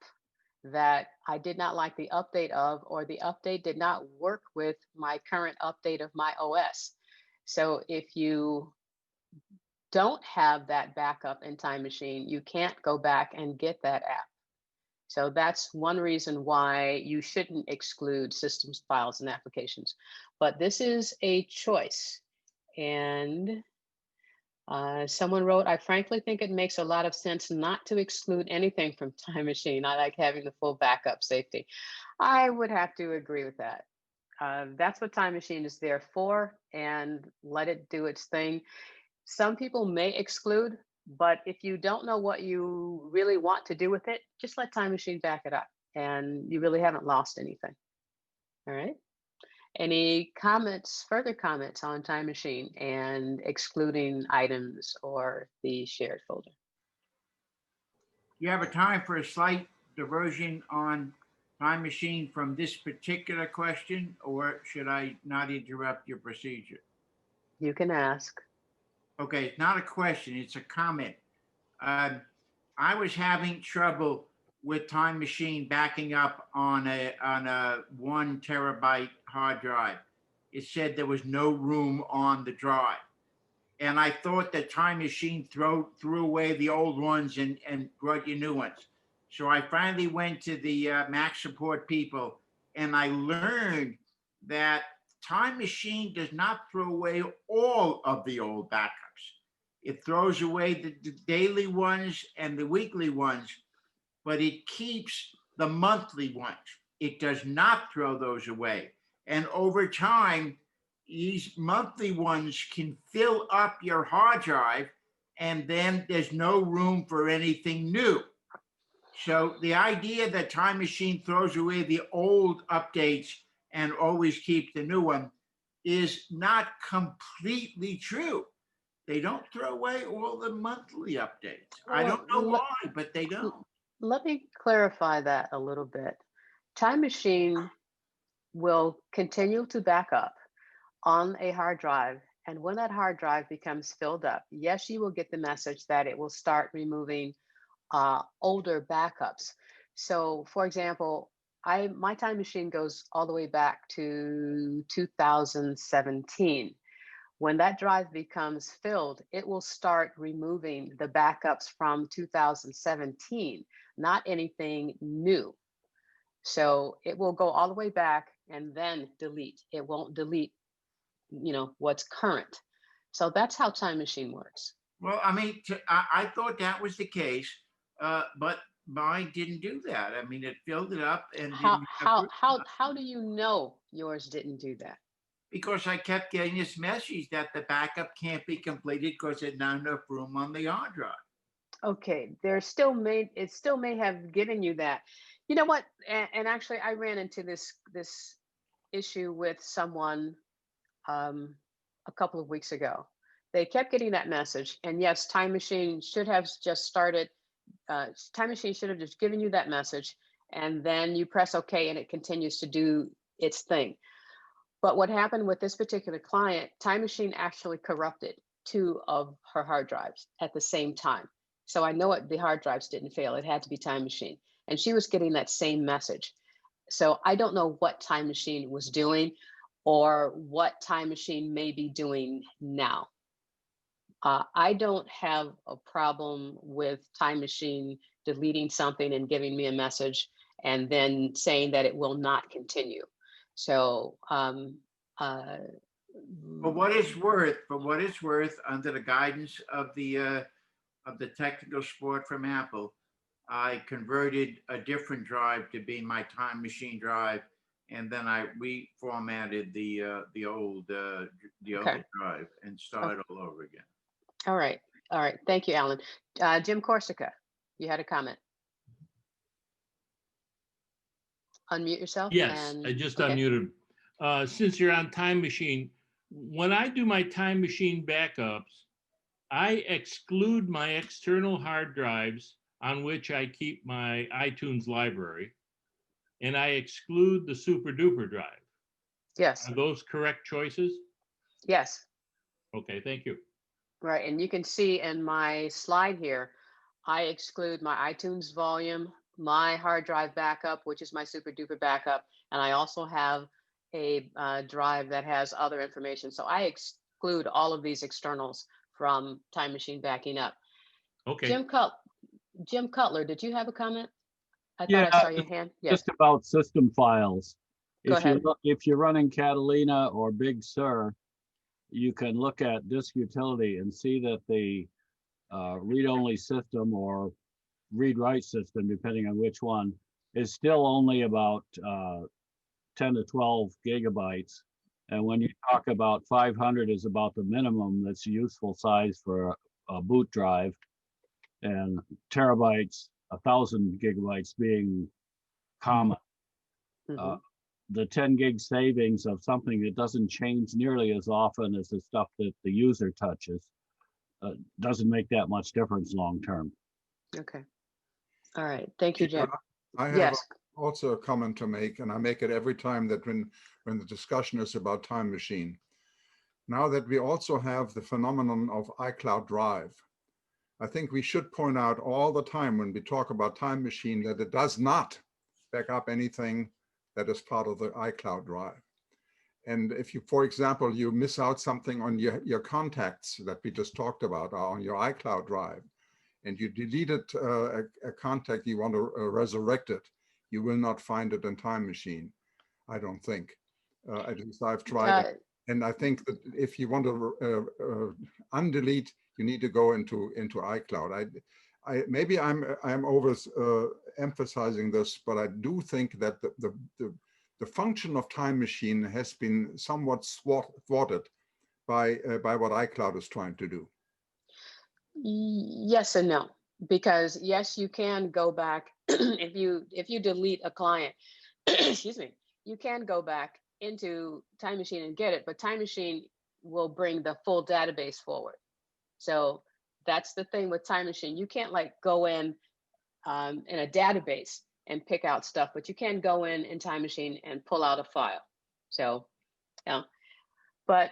that I did not like the update of, or the update did not work with my current update of my OS. So if you don't have that backup in Time Machine, you can't go back and get that app. So that's one reason why you shouldn't exclude systems files and applications. But this is a choice. And someone wrote, I frankly think it makes a lot of sense not to exclude anything from Time Machine. I like having the full backup safety. I would have to agree with that. That's what Time Machine is there for, and let it do its thing. Some people may exclude, but if you don't know what you really want to do with it, just let Time Machine back it up, and you really haven't lost anything. All right. Any comments, further comments on Time Machine and excluding items or the shared folder? You have a time for a slight diversion on Time Machine from this particular question, or should I not interrupt your procedure? You can ask. Okay, it's not a question, it's a comment. I was having trouble with Time Machine backing up on a 1 terabyte hard drive. It said there was no room on the drive. And I thought that Time Machine threw away the old ones and brought you new ones. So I finally went to the Mac support people, and I learned that Time Machine does not throw away all of the old backups. It throws away the daily ones and the weekly ones, but it keeps the monthly ones. It does not throw those away. And over time, these monthly ones can fill up your hard drive, and then there's no room for anything new. So the idea that Time Machine throws away the old updates and always keeps the new one is not completely true. They don't throw away all the monthly updates. I don't know Well, why, but they don't. let me clarify that a little bit. Time Machine will continue to back up on a hard drive. And when that hard drive becomes filled up, yes, you will get the message that it will start removing older backups. So for example, my Time Machine goes all the way back to 2017. When that drive becomes filled, it will start removing the backups from 2017, not anything new. So it will go all the way back and then delete. It won't delete, what's current. So that's how Time Machine works. Well, I mean, I thought that was the case, but mine didn't do that. I mean, it filled it up and didn't have How do you know yours didn't do that? because I kept getting this message that the backup can't be completed because there's not enough room on the hard drive. Okay, it still may have given you that. You know what? And actually, I ran into this issue with someone a couple of weeks ago. They kept getting that message, and yes, Time Machine should have just started. Time Machine should have just given you that message, and then you press OK, and it continues to do its thing. But what happened with this particular client, Time Machine actually corrupted 2 of her hard drives at the same time. So I know the hard drives didn't fail. It had to be Time Machine. And she was getting that same message. So I don't know what Time Machine was doing or what Time Machine may be doing now. I don't have a problem with Time Machine deleting something and giving me a message and then saying that it will not continue. So, For what it's worth, under the guidance of the technical support from Apple, I converted a different drive to be my Time Machine drive, and then I reformatted the old drive and started all over again. All right. Thank you, Alan. Jim Corsica, you had a comment. Unmute yourself. Yes, I just unmuted. Since you're on Time Machine, when I do my Time Machine backups, I exclude my external hard drives on which I keep my iTunes library, and I exclude the super duper drive. Yes. Are those correct choices? Yes. Okay, thank you. Right, and you can see in my slide here, I exclude my iTunes volume, my hard drive backup, which is my super duper backup, and I also have a drive that has other information. So I exclude all of these externals from Time Machine backing up. Okay. Jim Cutler, did you have a comment? I Yeah, thought I saw your hand. Yes. Just about system files. Go ahead. If you're running Catalina or Big Sur, you can look at disk utility and see that the read-only system or read-write system, depending on which one, is still only about 10 to 12 gigabytes. And when you talk about 500 is about the minimum that's useful size for a boot drive, and terabytes, 1,000 gigabytes being common. Mm-hmm. The 10 gig savings of something that doesn't change nearly as often as the stuff that the user touches doesn't make that much difference long term. Okay. All right. Thank you, Jim. I have also a comment to make, and I make it every time that when the discussion is about Time Machine. Now that we also have the phenomenon of iCloud Drive, I think we should point out all the time when we talk about Time Machine that it does not back up anything that is part of the iCloud Drive. And if you, for example, you miss out something on your contacts that we just talked about on your iCloud Drive, and you deleted a contact, you want to resurrect it, you will not find it in Time Machine, I don't think. At least I've tried it. And I think that if you want to undelete, you need to go into iCloud. Maybe I'm over emphasizing this, but I do think that the the function of Time Machine has been somewhat thwarted by what iCloud is trying to do. Yes and no, because yes, you can go back if you delete a client, excuse me, you can go back into Time Machine and get it, but Time Machine will bring the full database forward. So that's the thing with Time Machine. You can't like go in a database and pick out stuff, but you can go in Time Machine and pull out a file. So, yeah, but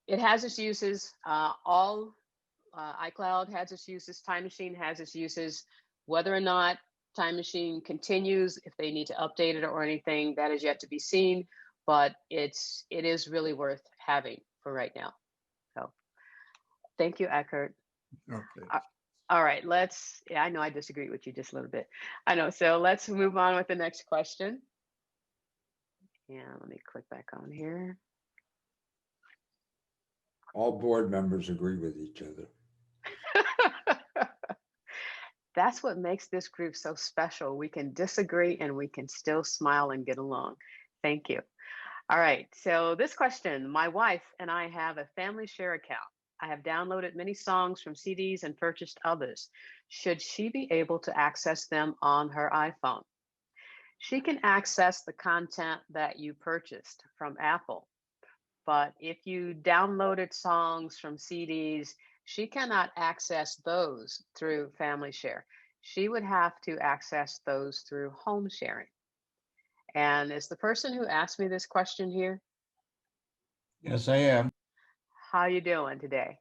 it has its uses. All iCloud has its uses. Time Machine has its uses. Whether or not Time Machine continues, if they need to update it or anything, that is yet to be seen. But it is really worth having for right now. So, thank you, Eckert. Okay. All right, I know I disagree with you just a little bit. I know, so let's move on with the next question. Yeah, let me click back on here. All board members agree with each other. That's what makes this group so special. We can disagree and we can still smile and get along. Thank you. All right, so this question, my wife and I have a family share account. I have downloaded many songs from CDs and purchased others. Should she be able to access them on her iPhone? She can access the content that you purchased from Apple, but if you downloaded songs from CDs, she cannot access those through Family Share. She would have to access those through home sharing. And is the person who asked me this question here? Yes, I am. How you doing today?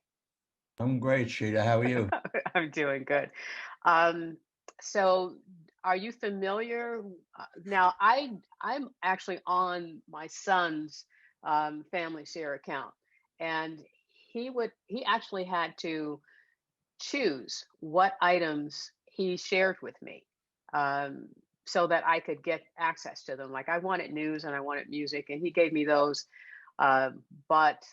I'm great, Chita. How are you? I'm doing good. So are you familiar? Now, I'm actually on my son's family share account, and he actually had to choose what items he shared with me so that I could get access to them. Like I wanted news and I wanted music, and he gave me those. But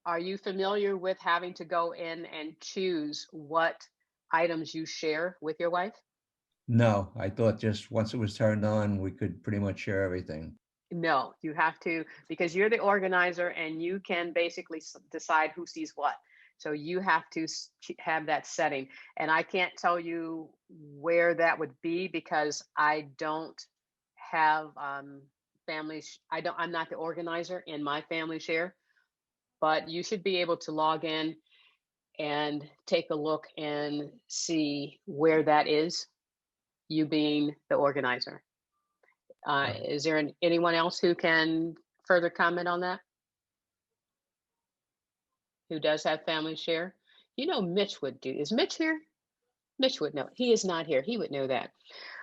are you familiar with having to go in and choose what items you share with your wife? No, I thought just once it was turned on, we could pretty much share everything. No, you have to, because you're the organizer and you can basically decide who sees what. So you have to have that setting. And I can't tell you where that would be because I don't have I'm not the organizer in my family share, but you should be able to log in and take a look and see where that is, you being the organizer. Is there anyone else who can further comment on that? Who does have family share? You know, Mitch would do. Is Mitch here? Mitch would know. He is not here. He would know that.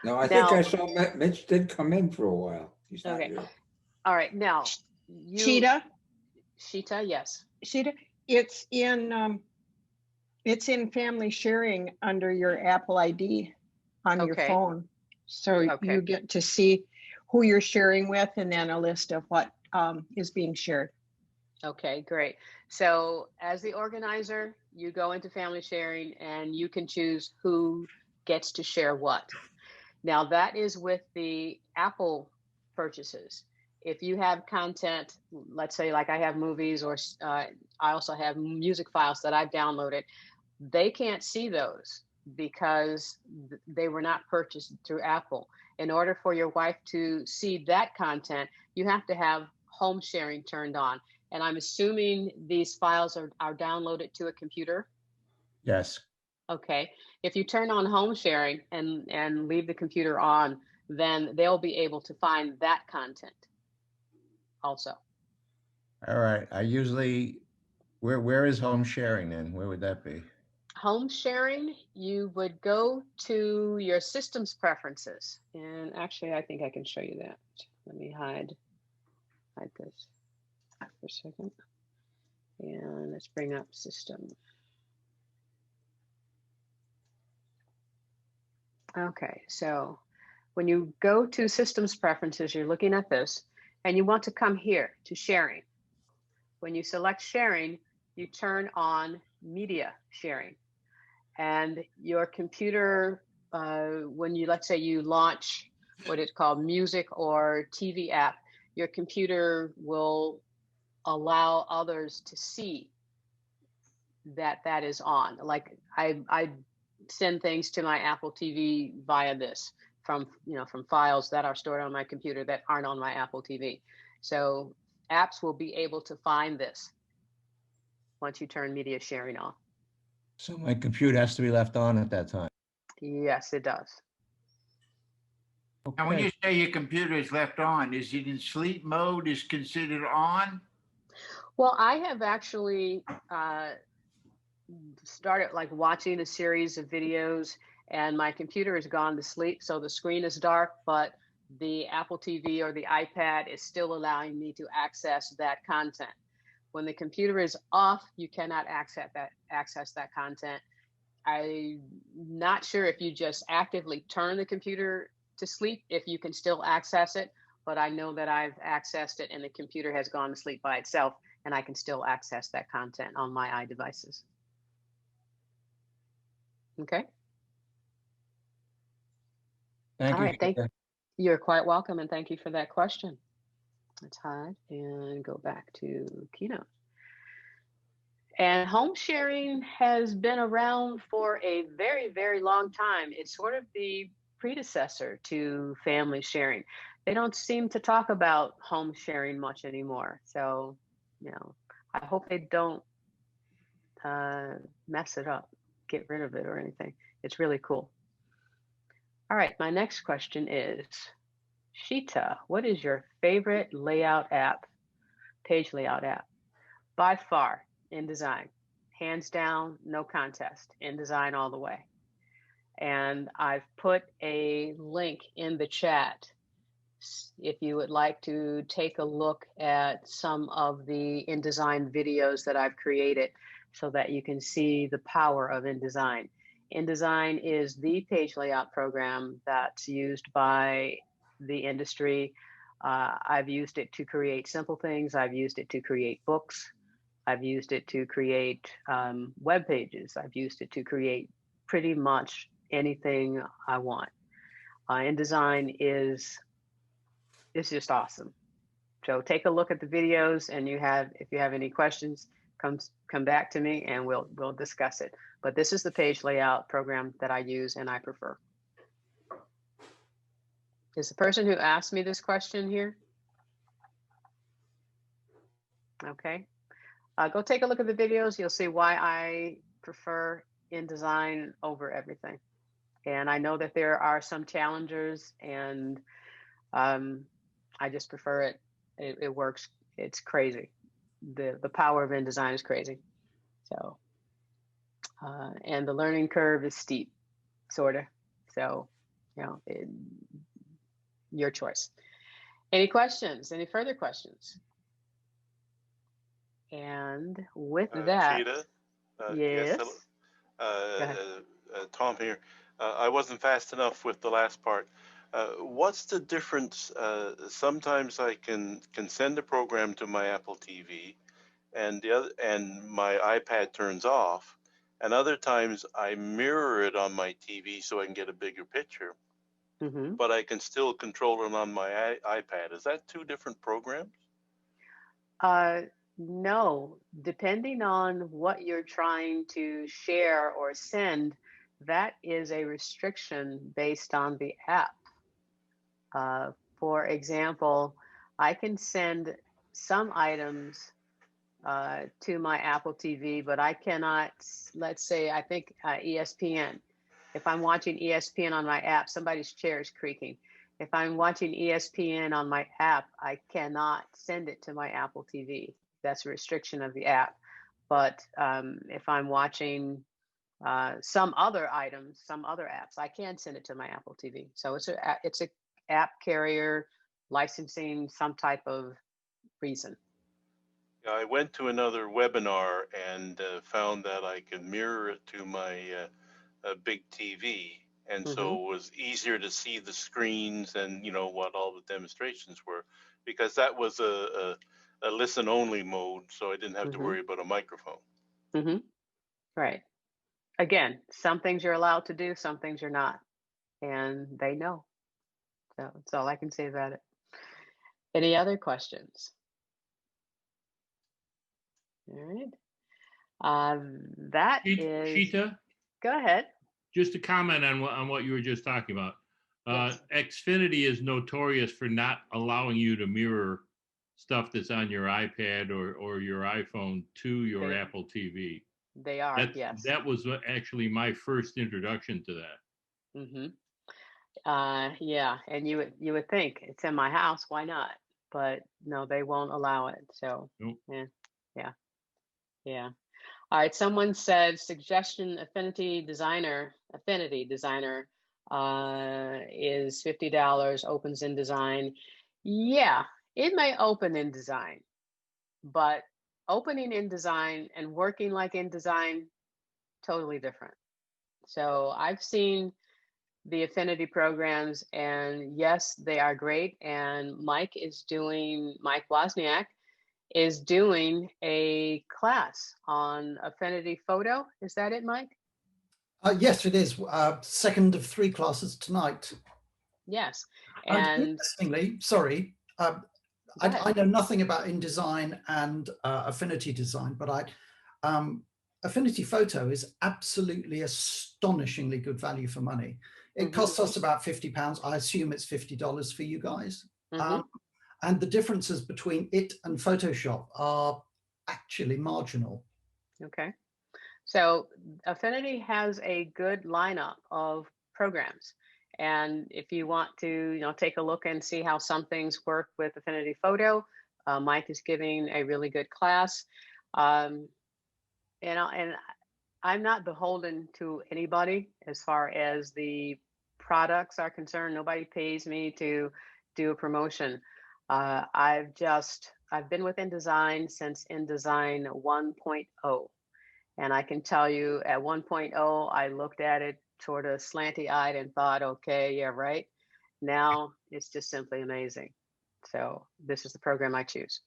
No, I think I saw Mitch did come in for a while. He's not Okay. here. All right. Now, Chita, yes. Chita, it's in family sharing under your Apple ID on your phone. So you get to see who you're sharing with and then a list of what is being shared. Okay, great. So as the organizer, you go into family sharing and you can choose who gets to share what. Now that is with the Apple purchases. If you have content, let's say like I have movies or I also have music files that I've downloaded, they can't see those because they were not purchased through Apple. In order for your wife to see that content, you have to have home sharing turned on. And I'm assuming these files are downloaded to a computer? Yes. Okay. If you turn on home sharing and leave the computer on, then they'll be able to find that content also. All right. I usually, where is home sharing then? Where would that be? Home sharing, you would go to your system's preferences. And actually, I think I can show you that. Let me hide this for a second. And let's bring up system. Okay, so when you go to systems preferences, you're looking at this, and you want to come here to sharing. When you select sharing, you turn on media sharing. And your computer, when you, let's say you launch what it's called music or TV app, your computer will allow others to see that that is on. Like I send things to my Apple TV via this from files that are stored on my computer that aren't on my Apple TV. So apps will be able to find this once you turn media sharing on. So my computer has to be left on at that time. Yes, it does. Now, when you say your computer is left on, is it in sleep mode? Is considered on? Well, I have actually started like watching a series of videos, and my computer has gone to sleep, so the screen is dark, but the Apple TV or the iPad is still allowing me to access that content. When the computer is off, you cannot access that content. I'm not sure if you just actively turn the computer to sleep, if you can still access it, but I know that I've accessed it and the computer has gone to sleep by itself, and I can still access that content on my iDevices. Okay. Thank All you. right, you're quite welcome, and thank you for that question. Let's hide and go back to Keynote. And home sharing has been around for a very, very long time. It's sort of the predecessor to family sharing. They don't seem to talk about home sharing much anymore. So, I hope they don't mess it up, get rid of it or anything. It's really cool. All right, my next question is, Chita, what is your favorite layout app, page layout app? By far, InDesign. Hands down, no contest. InDesign all the way. And I've put a link in the chat if you would like to take a look at some of the InDesign videos that I've created so that you can see the power of InDesign. InDesign is the page layout program that's used by the industry. I've used it to create simple things. I've used it to create books. I've used it to create web pages. I've used it to create pretty much anything I want. InDesign is just awesome. So take a look at the videos, and if you have any questions, come back to me and we'll discuss it. But this is the page layout program that I use and I prefer. Is the person who asked me this question here? Okay. Go take a look at the videos. You'll see why I prefer InDesign over everything. And I know that there are some challengers, and I just prefer it. It works. It's crazy. The power of InDesign is crazy. So, and the learning curve is steep, sort of. So, your choice. Any questions? Any further questions? And with that, Chita, yes. Tom here. I wasn't fast enough with the last part. What's the difference? Sometimes I can send a program to my Apple TV, and my iPad turns off, and other times I mirror it on my TV so I can get a bigger picture. Mm-hmm. But I can still control it on my iPad. Is that two different programs? No, depending on what you're trying to share or send, that is a restriction based on the app. For example, I can send some items to my Apple TV, but I cannot, let's say, I think ESPN. If I'm watching ESPN on my app, somebody's chair is creaking. If I'm watching ESPN on my app, I cannot send it to my Apple TV. That's a restriction of the app. But if I'm watching some other items, some other apps, I can send it to my Apple TV. So it's a app carrier licensing, some type of reason. Yeah, I went to another webinar and found that I could mirror it to my big TV, and so it was easier to see the screens and what all the demonstrations were, because that was a listen only mode, so I didn't have to worry about a microphone. Right. Again, some things you're allowed to do, some things you're not, and they know. So that's all I can say about it. Any other questions? All right. That is. Chita, Go ahead. just to comment on what you were just talking about. Xfinity is notorious for not allowing you to mirror stuff that's on your iPad or your iPhone to your Apple TV. They are, yes. That was actually my first introduction to that. Mm-hmm. Yeah, and you would think it's in my house, why not? But no, they won't allow it. So Nope. yeah. All right, someone said suggestion Affinity Designer is $50, opens InDesign. Yeah, it may open InDesign, but opening InDesign and working like InDesign, totally different. So I've seen the Affinity programs, and yes, they are great. And Mike Wozniak is doing a class on Affinity Photo. Is that it, Mike? Yes, it is. Second of 3 classes tonight. Yes. And And interestingly, sorry, I know nothing about InDesign and Affinity Design, but Affinity Photo is absolutely astonishingly good value for money. It costs us about £50. I assume it's $50 for you guys. And the differences between it and Photoshop are actually marginal. Okay. So Affinity has a good lineup of programs. And if you want to, take a look and see how some things work with Affinity Photo, Mike is giving a really good class. And I'm not beholden to anybody as far as the products are concerned. Nobody pays me to do a promotion. I've been with InDesign since InDesign 1.0. And I can tell you at 1.0, I looked at it sort of slanty-eyed and thought, okay, yeah, right. Now it's just simply amazing. So this is the program I choose.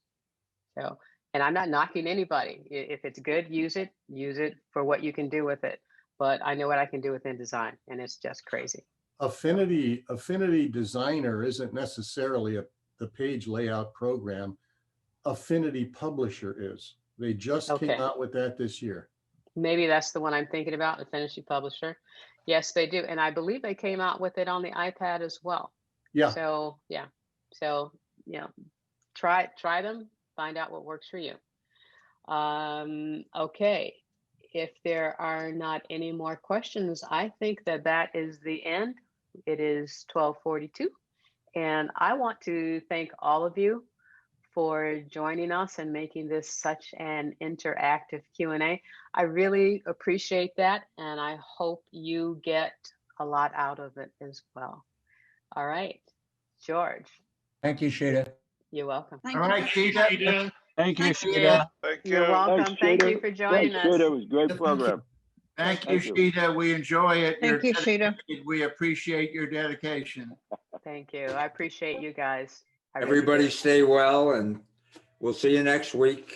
So, and I'm not knocking anybody. If it's good, use it for what you can do with it. But I know what I can do with InDesign, and it's just crazy. Affinity Designer isn't necessarily the page layout program. Affinity Publisher is. They just came out with that this year. Maybe that's the one I'm thinking about, Affinity Publisher. Yes, they do. And I believe they came out with it on the iPad as well. Yeah. So, yeah. So, try them, find out what works for you. Okay. If there are not any more questions, I think that is the end. It is 12:42. And I want to thank all of you for joining us and making this such an interactive Q&A. I really appreciate that, and I hope you get a lot out of it as well. All right, George. Thank you, Chita. You're welcome. All right, Chita. Thank you, Chita. You're welcome. Thank you for joining us. Chita, it was a great program. Thank you, Chita. We enjoy it. Thank you, Chita. We appreciate your dedication. Thank you. I appreciate you guys. Everybody stay well, and we'll see you next week.